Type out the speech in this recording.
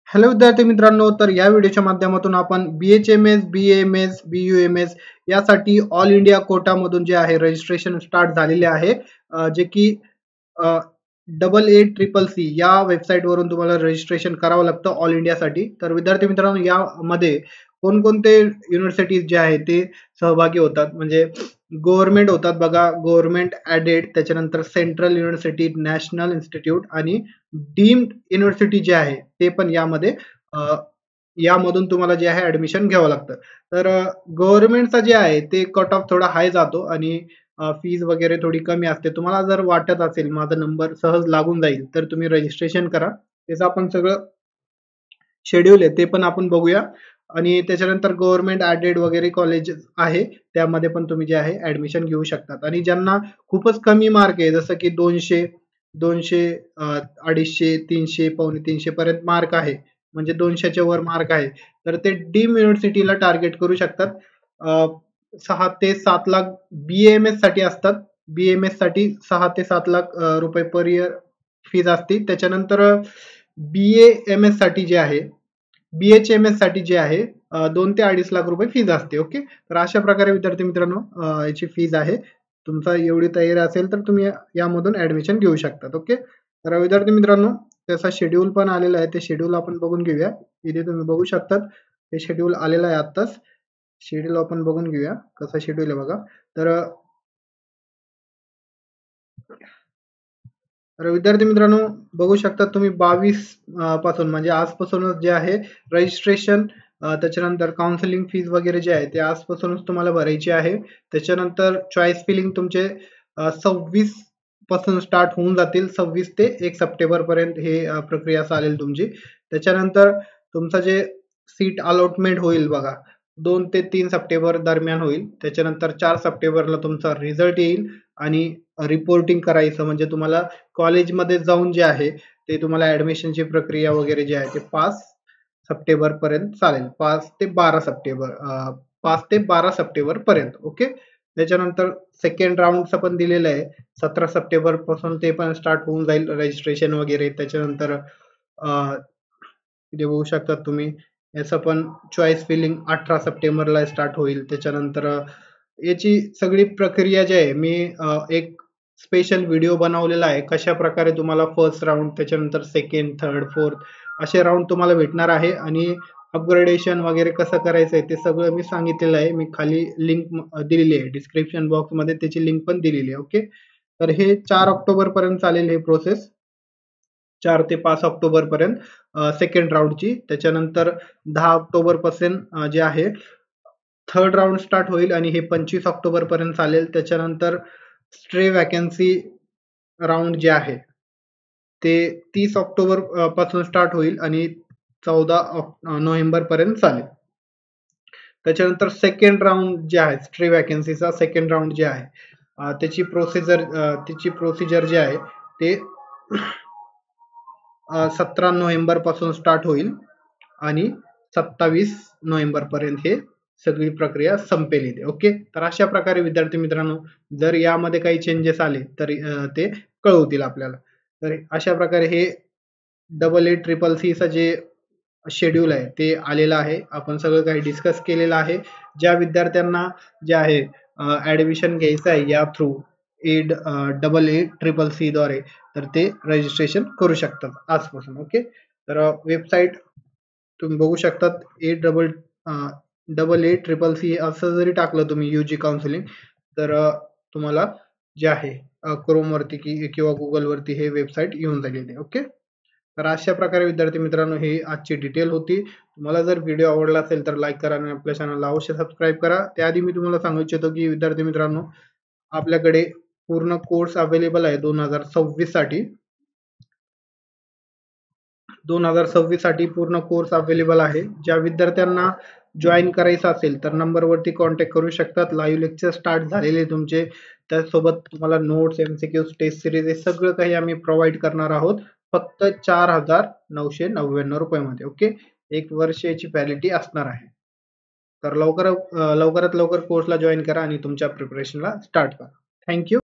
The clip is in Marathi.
हॅलो विद्यार्थी मित्रांनो, तर या व्हिडिओच्या माध्यमातून आपण BHMS, BAMS, BUMS यासाठी ऑल इंडिया कोटामधून जे आहे रजिस्ट्रेशन स्टार्ट झालेले आहे, जे की AACCC या वेबसाईट वरून तुम्हाला रजिस्ट्रेशन करावं लागतं ऑल इंडियासाठी. तर विद्यार्थी मित्रांनो, यामध्ये कोणकोणते युनिव्हर्सिटीज जे आहे ते सहभागी होतात, म्हणजे गव्हर्नमेंट होतात बघा, गव्हर्नमेंट ॲडेड, त्याच्यानंतर सेंट्रल युनिव्हर्सिटी, नॅशनल इन्स्टिट्यूट आणि डीम्ड युनिव्हर्सिटी जे आहे ते पण यामध्ये यामधून तुम्हाला जे आहे ऍडमिशन घ्यावं लागतं. तर गव्हर्नमेंटचा जे आहे ते कट ऑफ थोडा हाय जातो आणि फीज वगैरे थोडी कमी असते. तुम्हाला जर वाटत असेल माझा नंबर सहज लागून जाईल, तर तुम्ही रजिस्ट्रेशन करा. त्याचं आपण सगळं शेड्यूल आहे ते पण आपण बघूया. आणि त्याच्यानंतर गव्हर्नमेंट ॲडेड वगैरे कॉलेज आहे, त्यामध्ये पण तुम्ही जे आहे ऍडमिशन घेऊ शकतात. आणि ज्यांना खूपच कमी मार्क आहे, जसं की 200, 200, 250, 300, पावणे 300 पर्यंत मार्क आहे, म्हणजे 200च्या वर मार्क आहे, तर ते डीम युनिव्हर्सिटीला टार्गेट करू शकतात. 6 ते 7 लाख BAMS साठी असतात. BAMS साठी 6 ते 7 लाख रुपये पर इयर फीज असते. त्याच्यानंतर BAMS साठी जे आहे, BHMS साठी जे आहे 2 ते 2.5 लाख रुपये फीज असते. ओके, तर अशा प्रकारे विद्यार्थी मित्रांनो याची फीज आहे. तुमचा एवढी तयारी असेल तर तुम्ही यामधून ऍडमिशन घेऊ शकतात. ओके, तर विद्यार्थी मित्रांनो त्याचा शेड्यूल पण आलेला आहे, ते शेड्यूल आपण बघून घेऊया. इथे तुम्ही बघू शकतात, हे शेड्यूल आलेलं आहे आत्ताच. शेड्यूल आपण बघून घेऊया कसं शेड्यूल आहे बघा. तर तर विद्यार्थी मित्रांनो बघू शकता तुम्ही 22 पासून, म्हणजे आजपासूनच जे आहे रजिस्ट्रेशन, त्याच्यानंतर काउन्सिलिंग फीज वगैरे जे आहे ते आजपासूनच तुम्हाला भरायची आहे. त्याच्यानंतर चॉईस फिलिंग तुमचे 26 पासून स्टार्ट होऊन जातील. 26 ते 1 सप्टेंबर पर्यंत हे प्रक्रिया चालेल तुमची. त्याच्यानंतर तुमचं जे सीट अलॉटमेंट होईल बघा, 2 ते 3 सप्टेंबर दरम्यान होईल. त्याच्यानंतर 4 सप्टेंबरला तुमचा रिझल्ट येईल आणि रिपोर्टिंग करायचं, म्हणजे तुम्हाला कॉलेजमध्ये जाऊन जे आहे ते तुम्हाला ऍडमिशनची प्रक्रिया वगैरे जे आहे ते 5 सप्टेंबर पर्यंत चालेल. 5 ते 12 सप्टेंबर पर्यंत. ओके, त्याच्यानंतर सेकंड राऊंडचं पण दिलेलं आहे, 17 सप्टेंबर पासून ते पण स्टार्ट होऊन जाईल रजिस्ट्रेशन वगैरे. त्याच्यानंतर इथे बघू शकता तुम्ही, याचं पण चॉईस फिलिंग 18 सप्टेंबरला स्टार्ट होईल. त्याच्यानंतर याची सगळी प्रक्रिया जी आहे मी एक स्पेशल व्हिडिओ बनवलेला आहे, कशा प्रकारे तुम्हाला फर्स्ट राऊंड, त्याच्यानंतर सेकंड, थर्ड, फोर्थ असे राऊंड तुम्हाला भेटणार आहे आणि अपग्रेडेशन वगैरे कसं करायचंय ते सगळं मी सांगितलेलं आहे. मी खाली लिंक दिलेली आहे, डिस्क्रिप्शन बॉक्समध्ये त्याची लिंक पण दिलेली आहे. ओके, तर हे 4 ऑक्टोबर पर्यंत चालेल हे प्रोसेस, 4 ते 5 ऑक्टोबर पर्यंत सेकंड राऊंडची. त्याच्यानंतर 10 ऑक्टोबर पासून जे आहे थर्ड राऊंड स्टार्ट होईल आणि हे 25 ऑक्टोबर पर्यंत चालेल. त्याच्यानंतर स्ट्रे वॅकन्सी राऊंड जे आहे ते 30 ऑक्टोबर पासून स्टार्ट होईल आणि 14 नोव्हेंबर पर्यंत चालेल. त्याच्यानंतर सेकंड राऊंड जे आहे स्ट्रे वॅकन्सीचा सेकंड राऊंड जे आहे, त्याची प्रोसिजर जे आहे ते 17 नोव्हेंबर पासून स्टार्ट होईल आणि 27 नोव्हेंबर पर्यंत हे सगळी प्रक्रिया संपेल इथे. ओके, तर अशा प्रकारे विद्यार्थी मित्रांनो जर यामध्ये काही चेंजेस आले तर ते कळवतील आपल्याला. तर अशा प्रकारे हे AACCC जे शेड्यूल आहे ते आलेलं आहे. आपण सगळं काही डिस्कस केलेलं आहे. ज्या विद्यार्थ्यांना जे आहे ऍडमिशन घ्यायचं आहे या थ्रू AACCC द्वारे, तर ते रजिस्ट्रेशन करू शकतात आजपासून. ओके, तर वेबसाईट तुम्ही बघू शकतात, AACCC असं जरी टाकलं तुम्ही UG काउन्सिलिंग, तर तुम्हाला जे आहे क्रोम वरती किंवा गुगल वरती हे वेबसाईट येऊन जाईल. ओके, तर अशा प्रकारे विद्यार्थी मित्रांनो ही आजची डिटेल होती. तुम्हाला जर व्हिडिओ आवडला असेल तर लाईक करा आणि आपल्या चॅनलला अवश्य सबस्क्राईब करा. त्याआधी मी तुम्हाला सांगू इच्छितो की विद्यार्थी मित्रांनो आपल्याकडे पूर्ण कोर्स अवेलेबल आहे 2026 साठी. 2026 साठी पूर्ण कोर्स अवेलेबल आहे. ज्या विद्यार्थ्यांना जॉईन करायचं असेल तर नंबरवरती कॉन्टॅक्ट करू शकतात. लाईव्ह लेक्चर स्टार्ट झालेले तुमचे, त्यासोबत तुम्हाला नोट्स, MCQs, टेस्ट सिरीज हे सगळं काही आम्ही प्रोव्हाइड करणार आहोत, फक्त 4,999 रुपयामध्ये. ओके, 1 वर्षाची व्हॅलिडिटी असणार आहे. तर लवकरात लवकर कोर्सला जॉईन करा आणि तुमच्या प्रिपरेशनला स्टार्ट करा. थँक्यू.